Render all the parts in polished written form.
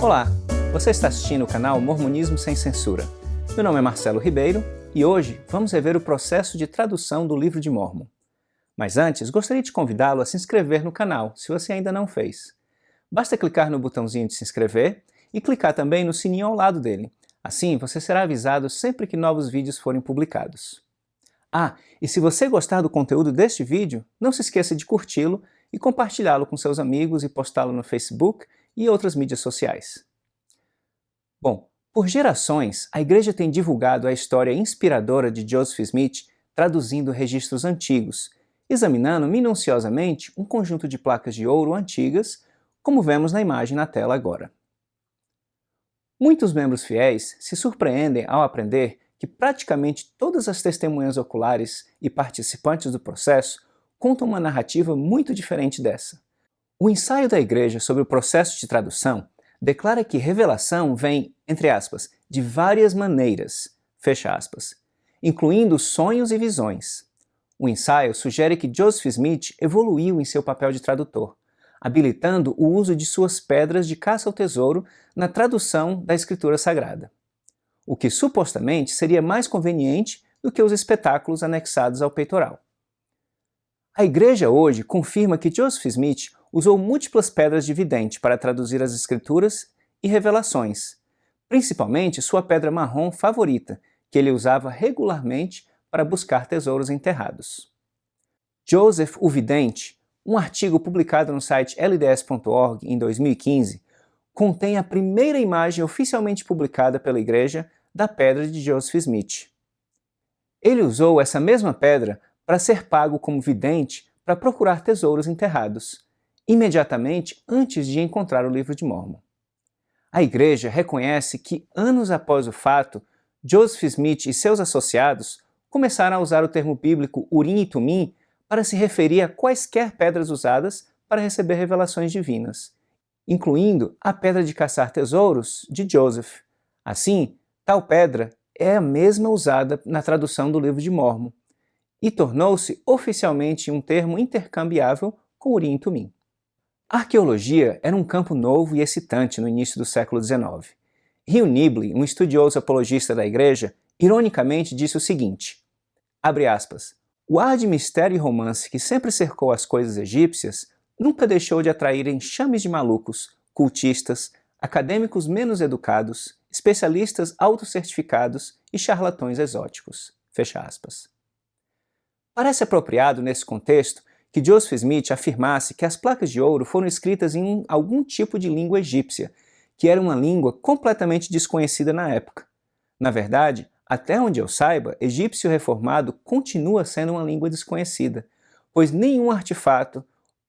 Olá, você está assistindo o canal Mormonismo Sem Censura. Meu nome é Marcelo Ribeiro e hoje vamos rever o processo de tradução do Livro de Mórmon. Mas antes, gostaria de convidá-lo a se inscrever no canal, se você ainda não fez. Basta clicar no botãozinho de se inscrever e clicar também no sininho ao lado dele. Assim, você será avisado sempre que novos vídeos forem publicados. Ah, e se você gostar do conteúdo deste vídeo, não se esqueça de curti-lo e compartilhá-lo com seus amigos e postá-lo no Facebook e outras mídias sociais. Bom, por gerações, a Igreja tem divulgado a história inspiradora de Joseph Smith traduzindo registros antigos, examinando minuciosamente um conjunto de placas de ouro antigas, como vemos na imagem na tela agora. Muitos membros fiéis se surpreendem ao aprender que praticamente todas as testemunhas oculares e participantes do processo contam uma narrativa muito diferente dessa. O ensaio da Igreja sobre o processo de tradução declara que revelação vem, entre aspas, de várias maneiras, fecha aspas, incluindo sonhos e visões. O ensaio sugere que Joseph Smith evoluiu em seu papel de tradutor, habilitando o uso de suas pedras de caça ao tesouro na tradução da Escritura Sagrada, o que supostamente seria mais conveniente do que os espetáculos anexados ao peitoral. A Igreja hoje confirma que Joseph Smith usou múltiplas pedras de vidente para traduzir as Escrituras e revelações, principalmente sua pedra marrom favorita, que ele usava regularmente para buscar tesouros enterrados. Joseph o Vidente, um artigo publicado no site LDS.org em 2015, contém a primeira imagem oficialmente publicada pela Igreja da pedra de Joseph Smith. Ele usou essa mesma pedra para ser pago como vidente para procurar tesouros enterrados, imediatamente antes de encontrar o Livro de Mórmon. A Igreja reconhece que, anos após o fato, Joseph Smith e seus associados começaram a usar o termo bíblico Urim e Tumim para se referir a quaisquer pedras usadas para receber revelações divinas, incluindo a pedra de caçar tesouros de Joseph. Assim, tal pedra é a mesma usada na tradução do Livro de Mórmon e tornou-se oficialmente um termo intercambiável com Urim e Tumim. A arqueologia era um campo novo e excitante no início do século XIX. Hugh Nibley, um estudioso apologista da Igreja, ironicamente disse o seguinte, abre aspas, o ar de mistério e romance que sempre cercou as coisas egípcias nunca deixou de atrair enxames de malucos, cultistas, acadêmicos menos educados, especialistas autocertificados e charlatões exóticos. Fecha aspas. Parece apropriado nesse contexto que Joseph Smith afirmasse que as placas de ouro foram escritas em algum tipo de língua egípcia, que era uma língua completamente desconhecida na época. Na verdade, até onde eu saiba, egípcio reformado continua sendo uma língua desconhecida, pois nenhum artefato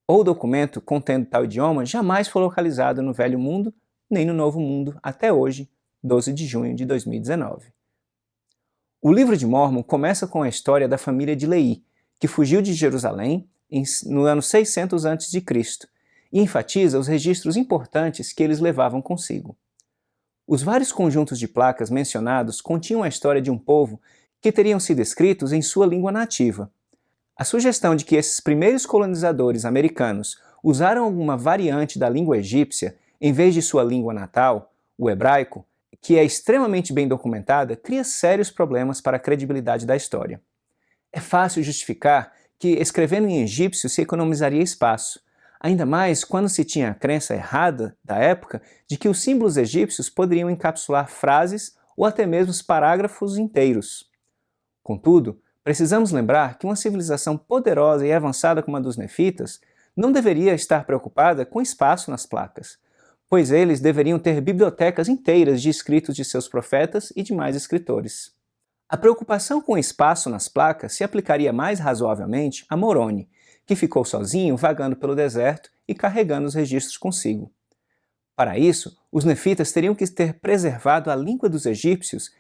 ou documento contendo tal idioma jamais foi localizado no Velho Mundo nem no Novo Mundo até hoje, 12 de junho de 2019. O Livro de Mórmon começa com a história da família de Lehi, que fugiu de Jerusalém no ano 600 a.C., e enfatiza os registros importantes que eles levavam consigo. Os vários conjuntos de placas mencionados continham a história de um povo que teriam sido escritos em sua língua nativa. A sugestão de que esses primeiros colonizadores americanos usaram alguma variante da língua egípcia em vez de sua língua natal, o hebraico, que é extremamente bem documentada, cria sérios problemas para a credibilidade da história. É fácil justificar que escrevendo em egípcio se economizaria espaço, ainda mais quando se tinha a crença errada da época de que os símbolos egípcios poderiam encapsular frases ou até mesmo parágrafos inteiros. Contudo, precisamos lembrar que uma civilização poderosa e avançada como a dos nefitas não deveria estar preocupada com espaço nas placas, pois eles deveriam ter bibliotecas inteiras de escritos de seus profetas e demais escritores. A preocupação com o espaço nas placas se aplicaria mais razoavelmente a Moroni, que ficou sozinho vagando pelo deserto e carregando os registros consigo. Para isso, os nefitas teriam que ter preservado a língua dos egípcios,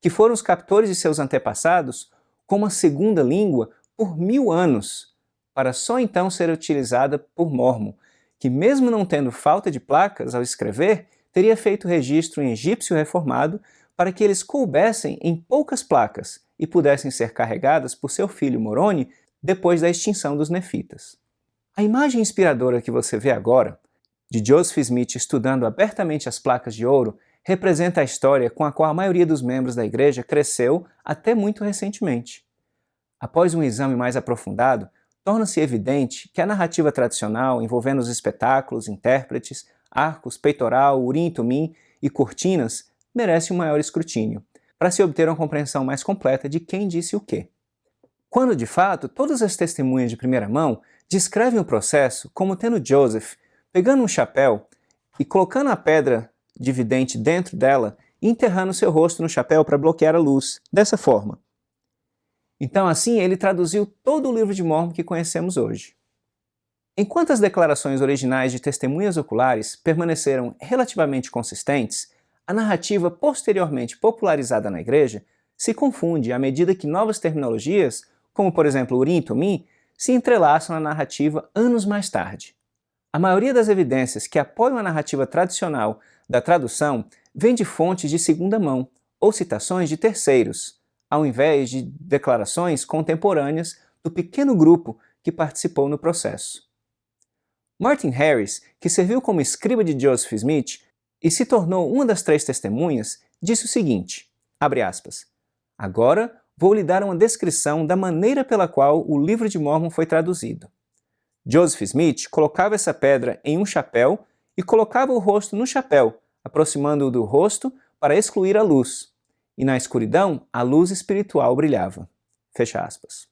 que foram os captores de seus antepassados, como a segunda língua por 1000 anos, para só então ser utilizada por Mórmon, que mesmo não tendo falta de placas ao escrever, teria feito registro em egípcio reformado para que eles coubessem em poucas placas e pudessem ser carregadas por seu filho Moroni depois da extinção dos nefitas. A imagem inspiradora que você vê agora de Joseph Smith estudando abertamente as placas de ouro representa a história com a qual a maioria dos membros da igreja cresceu até muito recentemente. Após um exame mais aprofundado, torna-se evidente que a narrativa tradicional envolvendo os espetáculos, intérpretes, arcos, peitoral, urim e tumim e cortinas merece um maior escrutínio, para se obter uma compreensão mais completa de quem disse o quê. Quando, de fato, todas as testemunhas de primeira mão descrevem o processo como tendo Joseph pegando um chapéu e colocando a pedra de vidente dentro dela e enterrando seu rosto no chapéu para bloquear a luz, dessa forma. Então, assim, ele traduziu todo o livro de Mórmon que conhecemos hoje. Enquanto as declarações originais de testemunhas oculares permaneceram relativamente consistentes, a narrativa posteriormente popularizada na igreja se confunde à medida que novas terminologias, como por exemplo Urim e Tumim, se entrelaçam na narrativa anos mais tarde. A maioria das evidências que apoiam a narrativa tradicional da tradução vem de fontes de segunda mão ou citações de terceiros, ao invés de declarações contemporâneas do pequeno grupo que participou no processo. Martin Harris, que serviu como escriba de Joseph Smith e se tornou uma das 3 testemunhas, disse o seguinte, abre aspas, agora vou lhe dar uma descrição da maneira pela qual o livro de Mórmon foi traduzido. Joseph Smith colocava essa pedra em um chapéu e colocava o rosto no chapéu, aproximando-o do rosto para excluir a luz. E na escuridão, a luz espiritual brilhava. Fecha aspas.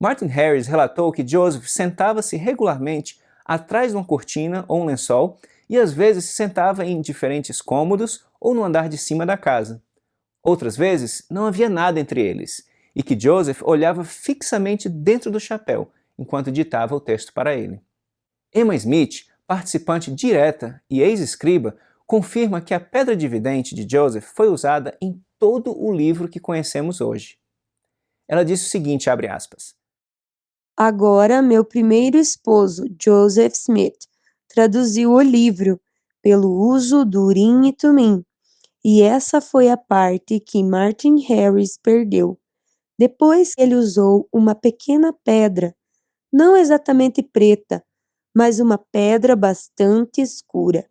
Martin Harris relatou que Joseph sentava-se regularmente atrás de uma cortina ou um lençol e às vezes se sentava em diferentes cômodos ou no andar de cima da casa. Outras vezes, não havia nada entre eles, e que Joseph olhava fixamente dentro do chapéu, enquanto ditava o texto para ele. Emma Smith, participante direta e ex-escriba, confirma que a pedra de vidente de Joseph foi usada em todo o livro que conhecemos hoje. Ela disse o seguinte, abre aspas, agora meu primeiro esposo, Joseph Smith, traduziu o livro pelo uso do Urim e Tumim, e essa foi a parte que Martin Harris perdeu. Depois ele usou uma pequena pedra, não exatamente preta, mas uma pedra bastante escura.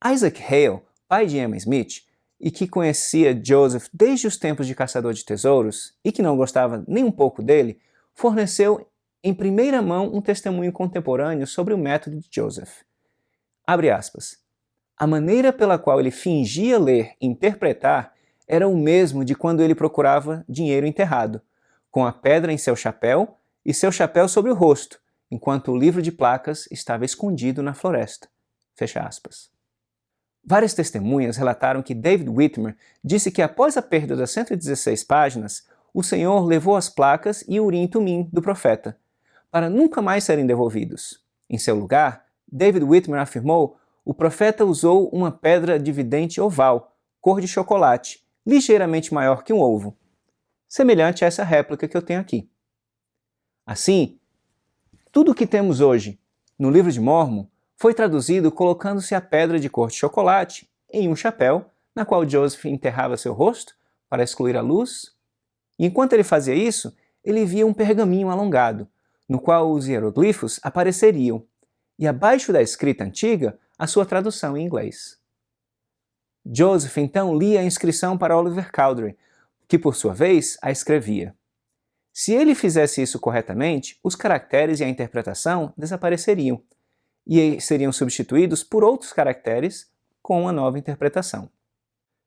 Isaac Hale, pai de Emma Smith, e que conhecia Joseph desde os tempos de caçador de tesouros e que não gostava nem um pouco dele, forneceu em primeira mão um testemunho contemporâneo sobre o método de Joseph. Abre aspas. A maneira pela qual ele fingia ler e interpretar era o mesmo de quando ele procurava dinheiro enterrado, com a pedra em seu chapéu e seu chapéu sobre o rosto, enquanto o livro de placas estava escondido na floresta. Fecha aspas. Várias testemunhas relataram que David Whitmer disse que após a perda das 116 páginas, o Senhor levou as placas e o Urim e Tumim do profeta, para nunca mais serem devolvidos. Em seu lugar, David Whitmer afirmou, o profeta usou uma pedra de vidente oval, cor de chocolate, ligeiramente maior que um ovo, semelhante a essa réplica que eu tenho aqui. Assim, tudo o que temos hoje no livro de Mórmon foi traduzido colocando-se a pedra de cor de chocolate em um chapéu, na qual Joseph enterrava seu rosto para excluir a luz. E enquanto ele fazia isso, ele via um pergaminho alongado, no qual os hieroglifos apareceriam, e abaixo da escrita antiga, a sua tradução em inglês. Joseph então lia a inscrição para Oliver Cowdery, que por sua vez a escrevia. Se ele fizesse isso corretamente, os caracteres e a interpretação desapareceriam, e seriam substituídos por outros caracteres com uma nova interpretação.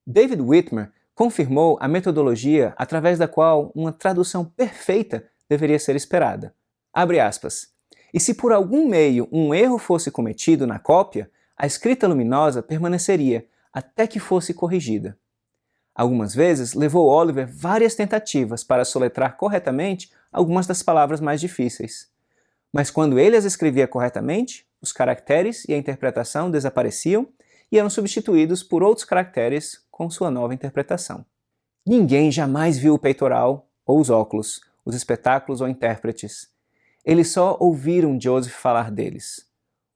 David Whitmer confirmou a metodologia através da qual uma tradução perfeita deveria ser esperada. Abre aspas. E se por algum meio um erro fosse cometido na cópia, a escrita luminosa permaneceria até que fosse corrigida. Algumas vezes levou Oliver várias tentativas para soletrar corretamente algumas das palavras mais difíceis. Mas quando ele as escrevia corretamente, os caracteres e a interpretação desapareciam e eram substituídos por outros caracteres com sua nova interpretação. Ninguém jamais viu o peitoral ou os óculos, os espetáculos ou intérpretes. Eles só ouviram Joseph falar deles.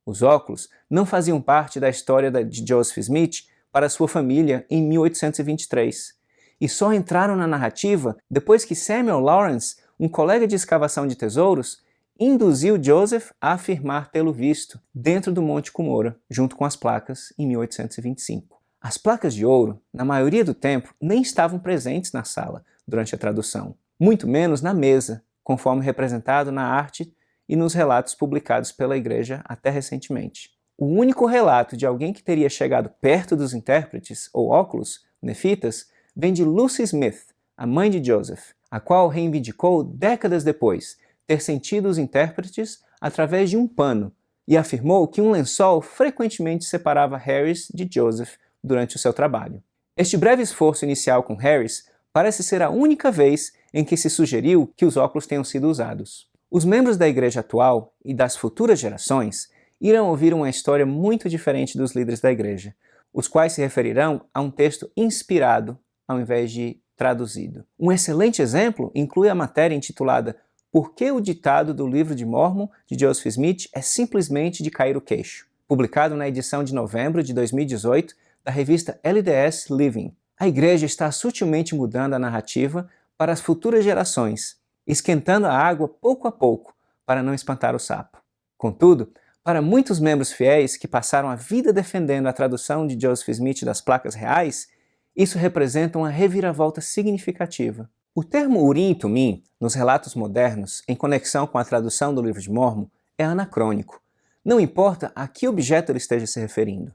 Os óculos não faziam parte da história de Joseph Smith para sua família em 1823, e só entraram na narrativa depois que Samuel Lawrence, um colega de escavação de tesouros, induziu Joseph a afirmar tê-lo visto dentro do Monte Cumorah, junto com as placas, em 1825. As placas de ouro, na maioria do tempo, nem estavam presentes na sala durante a tradução, muito menos na mesa, conforme representado na arte e nos relatos publicados pela Igreja até recentemente. O único relato de alguém que teria chegado perto dos intérpretes, ou óculos, nefitas, vem de Lucy Smith, a mãe de Joseph, a qual reivindicou décadas depois ter sentido os intérpretes através de um pano e afirmou que um lençol frequentemente separava Harris de Joseph durante o seu trabalho. Este breve esforço inicial com Harris parece ser a única vez em que se sugeriu que os óculos tenham sido usados. Os membros da igreja atual e das futuras gerações irão ouvir uma história muito diferente dos líderes da igreja, os quais se referirão a um texto inspirado ao invés de traduzido. Um excelente exemplo inclui a matéria intitulada Por que o ditado do livro de Mórmon de Joseph Smith é simplesmente de cair o queixo?, publicado na edição de novembro de 2018 da revista LDS Living. A igreja está sutilmente mudando a narrativa para as futuras gerações, esquentando a água pouco a pouco para não espantar o sapo. Contudo, para muitos membros fiéis que passaram a vida defendendo a tradução de Joseph Smith das placas reais, isso representa uma reviravolta significativa. O termo Urim e Tumim, nos relatos modernos, em conexão com a tradução do livro de Mórmon, é anacrônico. Não importa a que objeto ele esteja se referindo.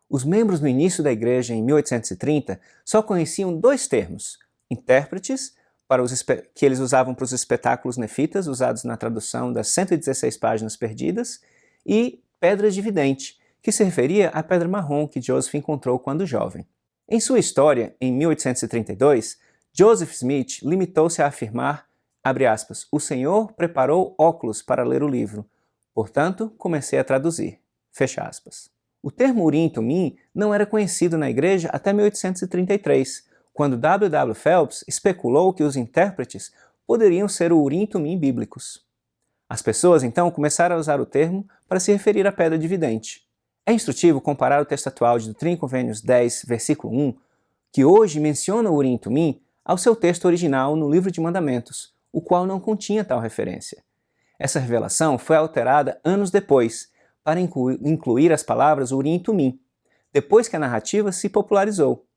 Os membros no início da igreja, em 1830, só conheciam dois termos: intérpretes, que eles usavam para os espetáculos nefitas, usados na tradução das 116 páginas perdidas, e pedras de vidente, que se referia à pedra marrom que Joseph encontrou quando jovem. Em sua história, em 1832, Joseph Smith limitou-se a afirmar, abre aspas, o Senhor preparou óculos para ler o livro, portanto, comecei a traduzir, fecha aspas. O termo Urim e Tumim não era conhecido na igreja até 1833, quando W. W. Phelps especulou que os intérpretes poderiam ser o Urim e Tumim bíblicos. As pessoas então começaram a usar o termo para se referir à pedra de vidente. É instrutivo comparar o texto atual de Doutrina e Convênios 10, versículo 1, que hoje menciona o Urim e Tumim, ao seu texto original no Livro de Mandamentos, o qual não continha tal referência. Essa revelação foi alterada anos depois, para incluir as palavras Urim e Tumim, depois que a narrativa se popularizou.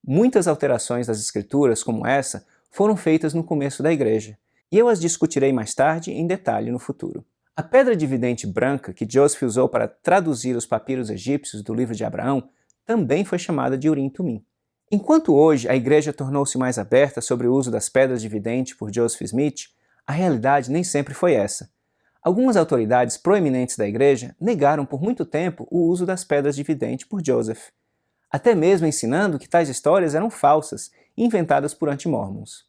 Muitas alterações das escrituras, como essa, foram feitas no começo da igreja, e eu as discutirei mais tarde em detalhe no futuro. A pedra de vidente branca que Joseph usou para traduzir os papiros egípcios do livro de Abraão também foi chamada de Urim e Tumim. Enquanto hoje a igreja tornou-se mais aberta sobre o uso das pedras de vidente por Joseph Smith, a realidade nem sempre foi essa. Algumas autoridades proeminentes da igreja negaram por muito tempo o uso das pedras de vidente por Joseph, até mesmo ensinando que tais histórias eram falsas e inventadas por anti-mormons.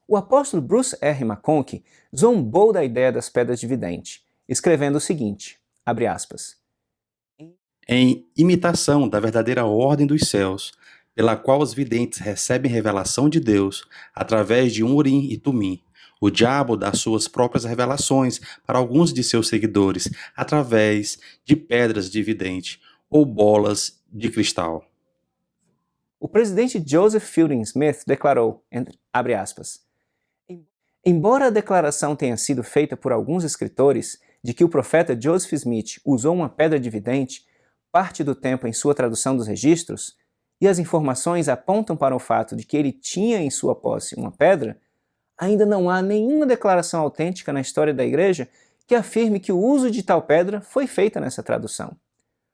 O apóstolo Bruce R. McConkie zombou da ideia das pedras de vidente, escrevendo o seguinte, abre aspas, em imitação da verdadeira ordem dos céus, pela qual os videntes recebem revelação de Deus através de um Urim e Tumim. O diabo dá suas próprias revelações para alguns de seus seguidores através de pedras de vidente ou bolas de cristal. O presidente Joseph Fielding Smith declarou, abre aspas, embora a declaração tenha sido feita por alguns escritores de que o profeta Joseph Smith usou uma pedra de vidente parte do tempo em sua tradução dos registros, e as informações apontam para o fato de que ele tinha em sua posse uma pedra, ainda não há nenhuma declaração autêntica na história da igreja que afirme que o uso de tal pedra foi feita nessa tradução.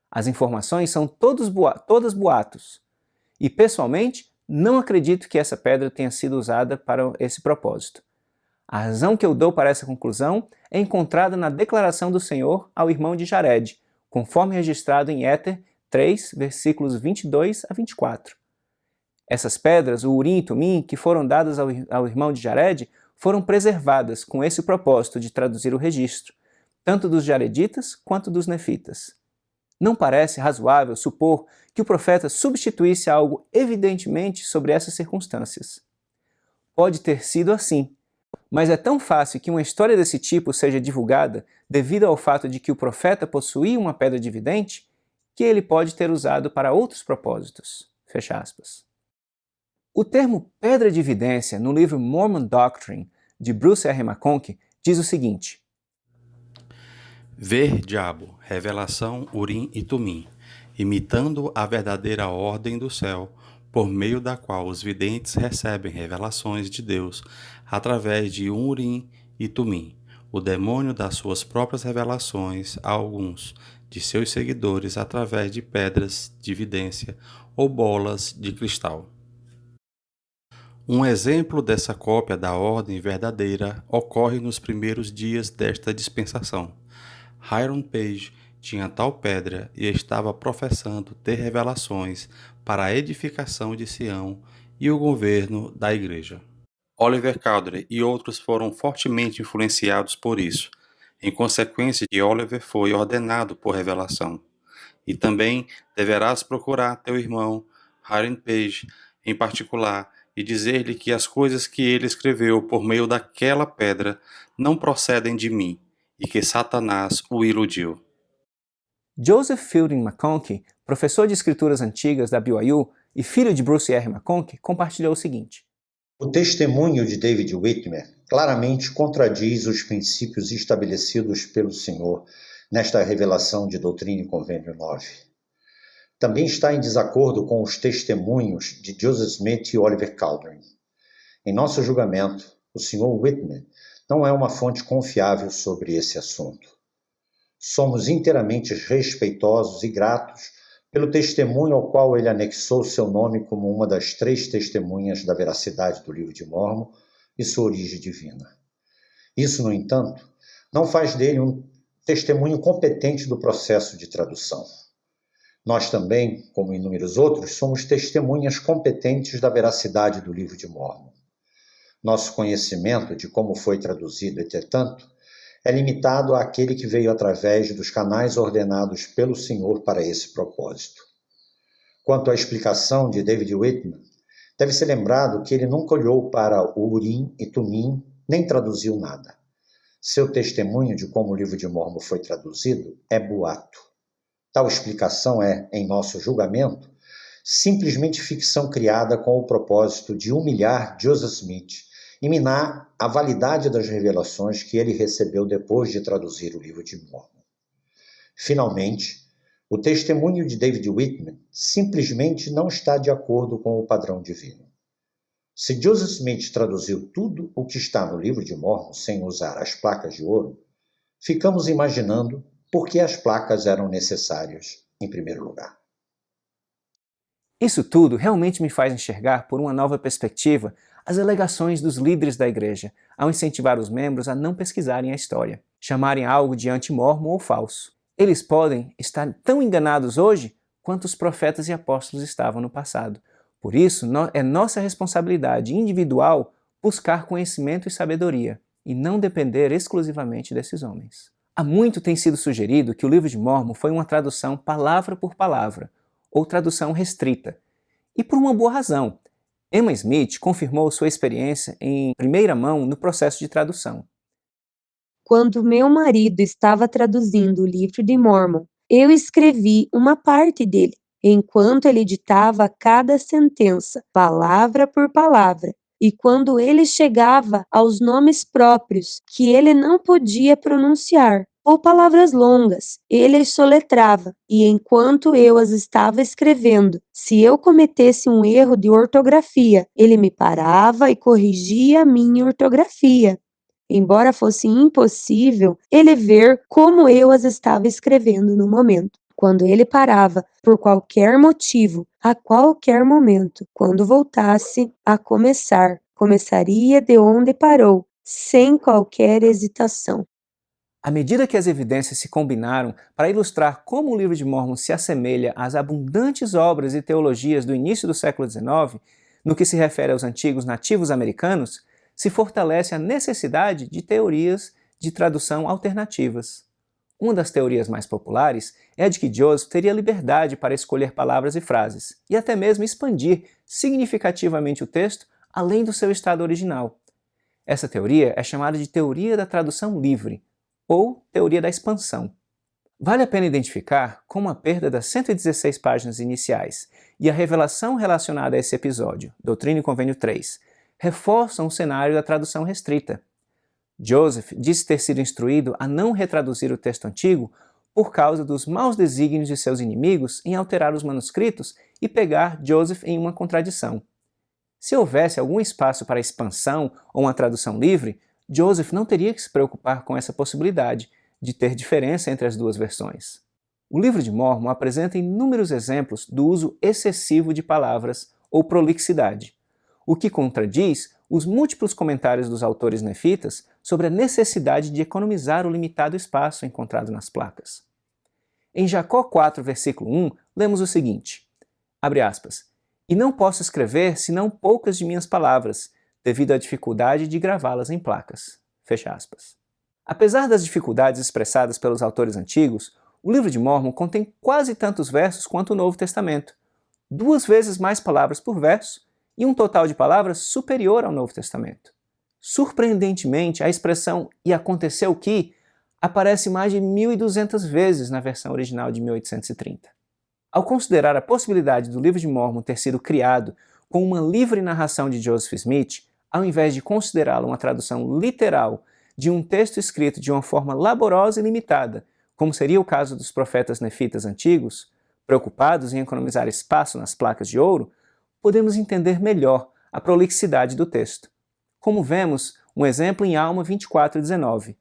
As informações são todas boatos, e pessoalmente não acredito que essa pedra tenha sido usada para esse propósito. A razão que eu dou para essa conclusão é encontrada na declaração do Senhor ao irmão de Jared, conforme registrado em Éter 3, versículos 22 a 24. Essas pedras, o Urim e Tumim, que foram dadas ao irmão de Jared, foram preservadas com esse propósito de traduzir o registro, tanto dos jareditas quanto dos nefitas. Não parece razoável supor que o profeta substituísse algo evidentemente sobre essas circunstâncias. Pode ter sido assim, mas é tão fácil que uma história desse tipo seja divulgada devido ao fato de que o profeta possuía uma pedra de vidente, que ele pode ter usado para outros propósitos. Fecha aspas. O termo pedra de evidência no livro Mormon Doctrine, de Bruce R. McConkie, diz o seguinte, Ver diabo, revelação Urim e Tumim, imitando a verdadeira ordem do céu, por meio da qual os videntes recebem revelações de Deus através de Urim e Tumim. O demônio dá suas próprias revelações a alguns de seus seguidores através de pedras de vidência ou bolas de cristal. Um exemplo dessa cópia da ordem verdadeira ocorre nos primeiros dias desta dispensação. Hiram Page tinha tal pedra e estava professando ter revelações para a edificação de Sião e o governo da igreja. Oliver Cowdery e outros foram fortemente influenciados por isso. Em consequência de Oliver foi ordenado por revelação. E também deverás procurar teu irmão, Hiram Page, em particular, e dizer-lhe que as coisas que ele escreveu por meio daquela pedra não procedem de mim, e que Satanás o iludiu. Joseph Fielding McConkie, professor de escrituras antigas da BYU e filho de Bruce R. McConkie, compartilhou o seguinte: o testemunho de David Whitmer claramente contradiz os princípios estabelecidos pelo Senhor nesta revelação de Doutrina e Convênio 9. Também está em desacordo com os testemunhos de Joseph Smith e Oliver Cowdery. Em nosso julgamento, o Sr. Whitmer não é uma fonte confiável sobre esse assunto. Somos inteiramente respeitosos e gratos pelo testemunho ao qual ele anexou seu nome como uma das 3 testemunhas da veracidade do Livro de Mórmon e sua origem divina. Isso, no entanto, não faz dele um testemunho competente do processo de tradução. Nós também, como inúmeros outros, somos testemunhas competentes da veracidade do Livro de Mórmon. Nosso conhecimento de como foi traduzido, entretanto, é limitado àquele que veio através dos canais ordenados pelo Senhor para esse propósito. Quanto à explicação de David Whitmer, deve ser lembrado que ele nunca olhou para o Urim e Tumim, nem traduziu nada. Seu testemunho de como o Livro de Mórmon foi traduzido é boato. Tal explicação é, em nosso julgamento, simplesmente ficção criada com o propósito de humilhar Joseph Smith e minar a validade das revelações que ele recebeu depois de traduzir o Livro de Mórmon. Finalmente, o testemunho de David Whitmer simplesmente não está de acordo com o padrão divino. Se Joseph Smith traduziu tudo o que está no Livro de Mórmon sem usar as placas de ouro, ficamos imaginando por que as placas eram necessárias em primeiro lugar. Isso tudo realmente me faz enxergar por uma nova perspectiva as alegações dos líderes da igreja ao incentivar os membros a não pesquisarem a história, chamarem algo de anti-mórmon ou falso. Eles podem estar tão enganados hoje quanto os profetas e apóstolos estavam no passado. Por isso, é nossa responsabilidade individual buscar conhecimento e sabedoria, e não depender exclusivamente desses homens. Há muito tem sido sugerido que o Livro de Mórmon foi uma tradução palavra por palavra, ou tradução restrita, e por uma boa razão. Emma Smith confirmou sua experiência em primeira mão no processo de tradução. Quando meu marido estava traduzindo o Livro de Mórmon, eu escrevi uma parte dele, enquanto ele ditava cada sentença, palavra por palavra. E quando ele chegava aos nomes próprios que ele não podia pronunciar, ou palavras longas, ele as soletrava, e enquanto eu as estava escrevendo, se eu cometesse um erro de ortografia, ele me parava e corrigia a minha ortografia. Embora fosse impossível ele ver como eu as estava escrevendo no momento. Quando ele parava, por qualquer motivo, a qualquer momento, quando voltasse a começar, começaria de onde parou, sem qualquer hesitação. À medida que as evidências se combinaram para ilustrar como o Livro de Mórmon se assemelha às abundantes obras e teologias do início do século XIX, no que se refere aos antigos nativos americanos, se fortalece a necessidade de teorias de tradução alternativas. Uma das teorias mais populares é a de que Joseph teria liberdade para escolher palavras e frases, e até mesmo expandir significativamente o texto além do seu estado original. Essa teoria é chamada de teoria da tradução livre, ou teoria da expansão. Vale a pena identificar como a perda das 116 páginas iniciais e a revelação relacionada a esse episódio, Doutrina e Convênio 3, reforçam o cenário da tradução restrita. Joseph disse ter sido instruído a não retraduzir o texto antigo por causa dos maus desígnios de seus inimigos em alterar os manuscritos e pegar Joseph em uma contradição. Se houvesse algum espaço para expansão ou uma tradução livre, Joseph não teria que se preocupar com essa possibilidade de ter diferença entre as duas versões. O Livro de Mórmon apresenta inúmeros exemplos do uso excessivo de palavras ou prolixidade, o que contradiz os múltiplos comentários dos autores nefitas sobre a necessidade de economizar o limitado espaço encontrado nas placas. Em Jacó 4, versículo 1, lemos o seguinte, abre aspas, "E não posso escrever senão poucas de minhas palavras, devido à dificuldade de gravá-las em placas." Fecha aspas. Apesar das dificuldades expressadas pelos autores antigos, o Livro de Mórmon contém quase tantos versos quanto o Novo Testamento, 2 vezes mais palavras por verso e um total de palavras superior ao Novo Testamento. Surpreendentemente, a expressão "e aconteceu que" aparece mais de 1.200 vezes na versão original de 1830. Ao considerar a possibilidade do Livro de Mórmon ter sido criado com uma livre narração de Joseph Smith, ao invés de considerá-lo uma tradução literal de um texto escrito de uma forma laborosa e limitada, como seria o caso dos profetas nefitas antigos, preocupados em economizar espaço nas placas de ouro, podemos entender melhor a prolixidade do texto. Como vemos um exemplo em Alma 24:19,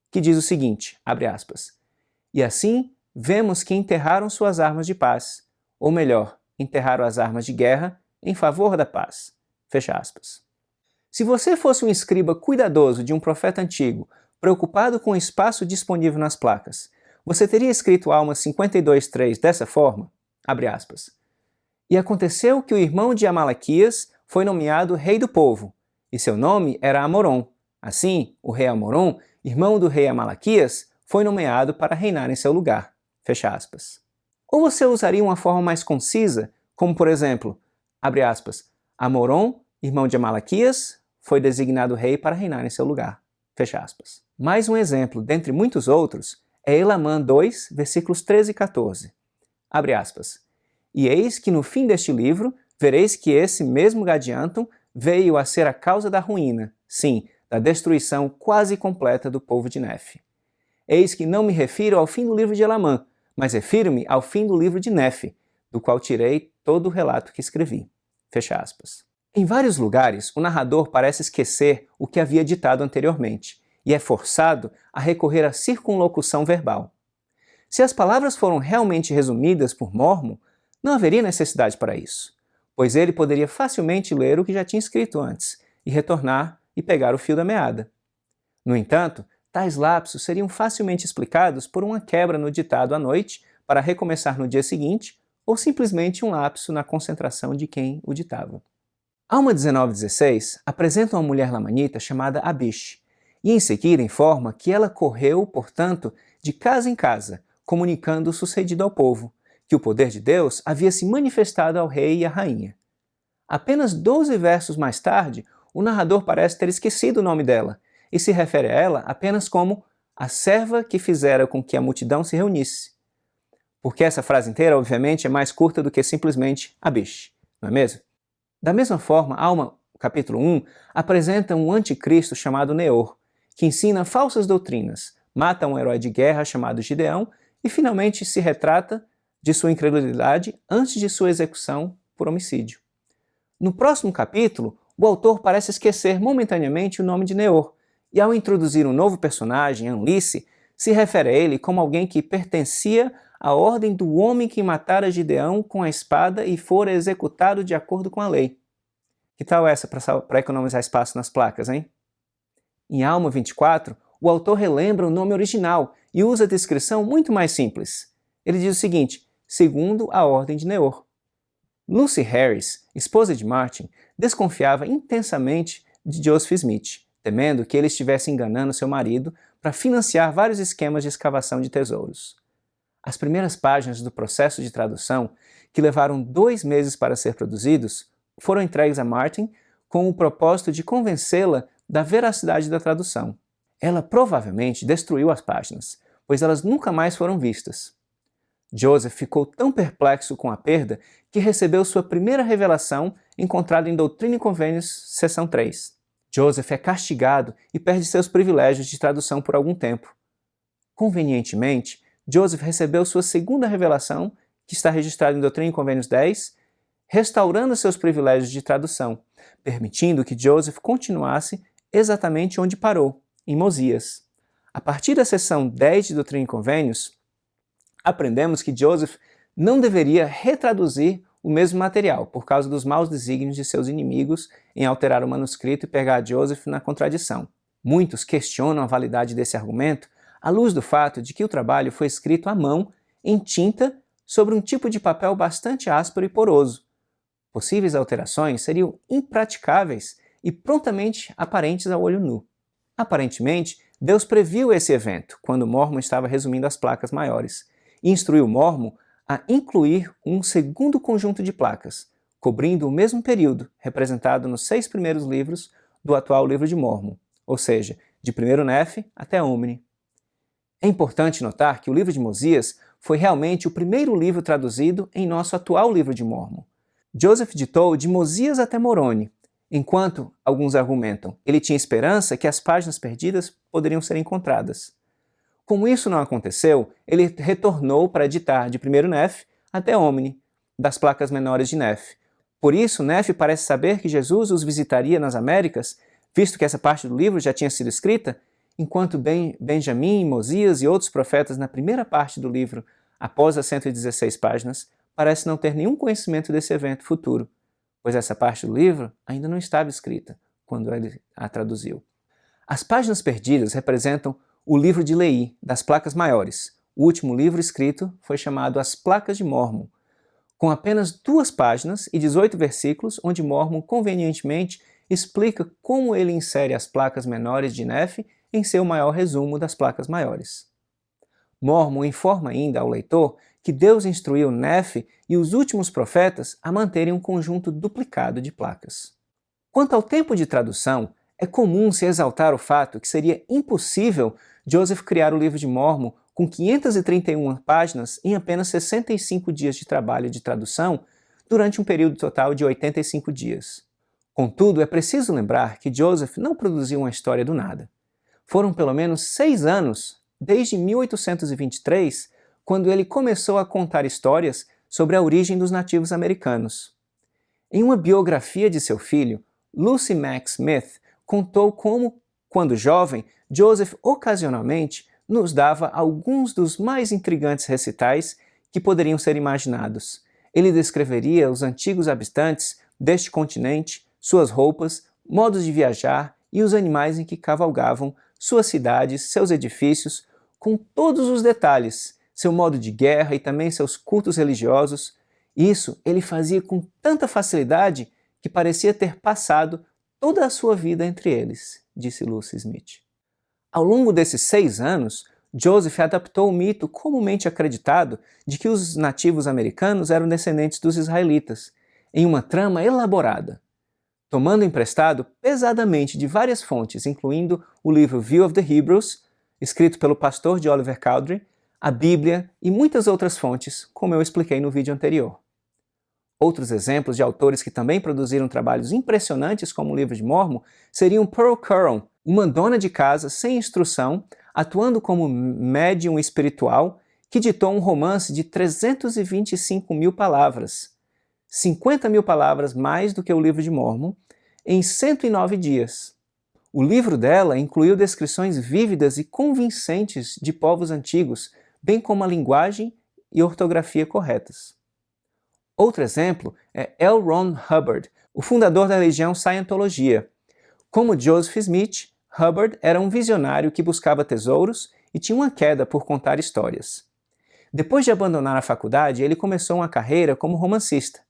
que diz o seguinte, abre aspas, "E assim vemos que enterraram suas armas de paz, ou melhor, enterraram as armas de guerra em favor da paz." Fecha aspas. Se você fosse um escriba cuidadoso de um profeta antigo, preocupado com o espaço disponível nas placas, você teria escrito Alma 52:3 dessa forma? Abre aspas. "E aconteceu que o irmão de Amalequias foi nomeado rei do povo, e seu nome era Amoron. Assim, o rei Amoron, irmão do rei Amalequias, foi nomeado para reinar em seu lugar." Fecha aspas. Ou você usaria uma forma mais concisa, como por exemplo, abre aspas, "Amoron, irmão de Amalequias, foi designado rei para reinar em seu lugar." Fecha aspas. Mais um exemplo, dentre muitos outros, é Elamã 2, versículos 13 e 14. Abre aspas. "E eis que no fim deste livro, vereis que esse mesmo Gadianton veio a ser a causa da ruína, sim, da destruição quase completa do povo de Nefe. Eis que não me refiro ao fim do livro de Elamã, mas refiro-me ao fim do livro de Nefe, do qual tirei todo o relato que escrevi." Fecha aspas. Em vários lugares, o narrador parece esquecer o que havia ditado anteriormente, e é forçado a recorrer à circunlocução verbal. Se as palavras foram realmente resumidas por Mórmon, não haveria necessidade para isso, pois ele poderia facilmente ler o que já tinha escrito antes, e retornar e pegar o fio da meada. No entanto, tais lapsos seriam facilmente explicados por uma quebra no ditado à noite para recomeçar no dia seguinte, ou simplesmente um lapso na concentração de quem o ditava. Alma 19:16 apresenta uma mulher lamanita chamada Abish, e em seguida informa que ela correu, portanto, de casa em casa, comunicando o sucedido ao povo, que o poder de Deus havia se manifestado ao rei e à rainha. Apenas 12 versos mais tarde, o narrador parece ter esquecido o nome dela, e se refere a ela apenas como a serva que fizera com que a multidão se reunisse. Porque essa frase inteira, obviamente, é mais curta do que simplesmente Abish, não é mesmo? Da mesma forma, Alma, capítulo 1, apresenta um anticristo chamado Neor, que ensina falsas doutrinas, mata um herói de guerra chamado Gideão e finalmente se retrata de sua incredulidade antes de sua execução por homicídio. No próximo capítulo, o autor parece esquecer momentaneamente o nome de Neor, e ao introduzir um novo personagem, Anlice, se refere a ele como alguém que pertencia à ordem do homem que matara Gideão com a espada e fora executado de acordo com a lei. Que tal essa para economizar espaço nas placas, hein? Em Alma 24, o autor relembra o nome original e usa a descrição muito mais simples. Ele diz o seguinte, segundo a ordem de Neor. Lucy Harris, esposa de Martin, desconfiava intensamente de Joseph Smith, temendo que ele estivesse enganando seu marido para financiar vários esquemas de escavação de tesouros. As primeiras páginas do processo de tradução, que levaram 2 meses para ser produzidos, foram entregues a Martin com o propósito de convencê-la da veracidade da tradução. Ela provavelmente destruiu as páginas, pois elas nunca mais foram vistas. Joseph ficou tão perplexo com a perda que recebeu sua primeira revelação encontrada em Doutrina e Convênios, seção 3. Joseph é castigado e perde seus privilégios de tradução por algum tempo. Convenientemente, Joseph recebeu sua segunda revelação, que está registrada em Doutrina e Convênios 10, restaurando seus privilégios de tradução, permitindo que Joseph continuasse exatamente onde parou, em Mosias. A partir da seção 10 de Doutrina e Convênios, aprendemos que Joseph não deveria retraduzir o mesmo material, por causa dos maus desígnios de seus inimigos em alterar o manuscrito e pegar Joseph na contradição. Muitos questionam a validade desse argumento à luz do fato de que o trabalho foi escrito à mão, em tinta, sobre um tipo de papel bastante áspero e poroso. Possíveis alterações seriam impraticáveis e prontamente aparentes ao olho nu. Aparentemente, Deus previu esse evento quando Mormon estava resumindo as placas maiores e instruiu Mormon a incluir um segundo conjunto de placas, cobrindo o mesmo período representado nos 6 primeiros livros do atual livro de Mormon, ou seja, de 1º Nefe até Omni. É importante notar que o livro de Mosias foi realmente o primeiro livro traduzido em nosso atual livro de Mormon. Joseph ditou de Mosias até Moroni, enquanto, alguns argumentam, ele tinha esperança que as páginas perdidas poderiam ser encontradas. Como isso não aconteceu, ele retornou para ditar de 1º Nefe até Omni, das placas menores de Nefe. Por isso, Nefe parece saber que Jesus os visitaria nas Américas, visto que essa parte do livro já tinha sido escrita, enquanto Benjamim, Mosias e outros profetas na primeira parte do livro, após as 116 páginas, parecem não ter nenhum conhecimento desse evento futuro, pois essa parte do livro ainda não estava escrita quando ele a traduziu. As páginas perdidas representam o livro de Leí, das placas maiores. O último livro escrito foi chamado As Placas de Mormon, com apenas 2 páginas e 18 versículos, onde Mormon convenientemente explica como ele insere as placas menores de Nefe em seu maior resumo das placas maiores. Mormon informa ainda ao leitor que Deus instruiu Nefe e os últimos profetas a manterem um conjunto duplicado de placas. Quanto ao tempo de tradução, é comum se exaltar o fato que seria impossível Joseph criar o livro de Mormon com 531 páginas em apenas 65 dias de trabalho de tradução durante um período total de 85 dias. Contudo, é preciso lembrar que Joseph não produziu uma história do nada. Foram pelo menos 6 anos, desde 1823, quando ele começou a contar histórias sobre a origem dos nativos americanos. Em uma biografia de seu filho, Lucy Mack Smith contou como, quando jovem, Joseph ocasionalmente nos dava alguns dos mais intrigantes recitais que poderiam ser imaginados. Ele descreveria os antigos habitantes deste continente, suas roupas, modos de viajar e os animais em que cavalgavam, suas cidades, seus edifícios, com todos os detalhes, seu modo de guerra e também seus cultos religiosos. Isso ele fazia com tanta facilidade que parecia ter passado toda a sua vida entre eles, disse Lucy Smith. Ao longo desses 6 anos, Joseph adaptou o mito comumente acreditado de que os nativos americanos eram descendentes dos israelitas, em uma trama elaborada, tomando emprestado pesadamente de várias fontes, incluindo o livro View of the Hebrews, escrito pelo pastor de Oliver Cowdery, a Bíblia e muitas outras fontes, como eu expliquei no vídeo anterior. Outros exemplos de autores que também produziram trabalhos impressionantes como o livro de Mormon seriam Pearl Curran, uma dona de casa sem instrução, atuando como médium espiritual, que ditou um romance de 325.000 palavras, 50.000 palavras mais do que o livro de Mormon, em 109 dias. O livro dela incluiu descrições vívidas e convincentes de povos antigos, bem como a linguagem e ortografia corretas. Outro exemplo é L. Ron Hubbard, o fundador da religião Scientologia. Como Joseph Smith, Hubbard era um visionário que buscava tesouros e tinha uma queda por contar histórias. Depois de abandonar a faculdade, ele começou uma carreira como romancista,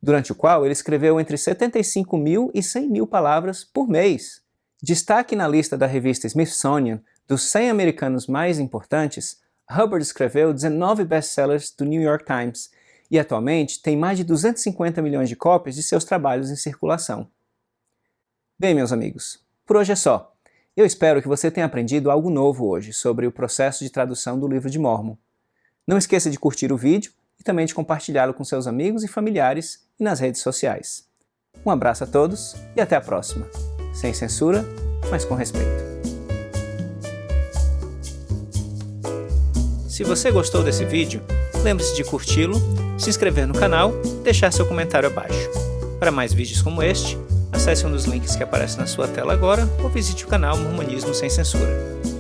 durante o qual ele escreveu entre 75.000 e 100.000 palavras por mês. Destaque na lista da revista Smithsonian dos 100 americanos mais importantes, Hubbard escreveu 19 best-sellers do New York Times e atualmente tem mais de 250 milhões de cópias de seus trabalhos em circulação. Bem, meus amigos, por hoje é só. Eu espero que você tenha aprendido algo novo hoje sobre o processo de tradução do livro de Mormon. Não esqueça de curtir o vídeo e também de compartilhá-lo com seus amigos e familiares e nas redes sociais. Um abraço a todos e até a próxima! sem censura, mas com respeito. Se você gostou desse vídeo, lembre-se de curti-lo, se inscrever no canal e deixar seu comentário abaixo. Para mais vídeos como este, acesse um dos links que aparece na sua tela agora ou visite o canal Mormonismo Sem Censura.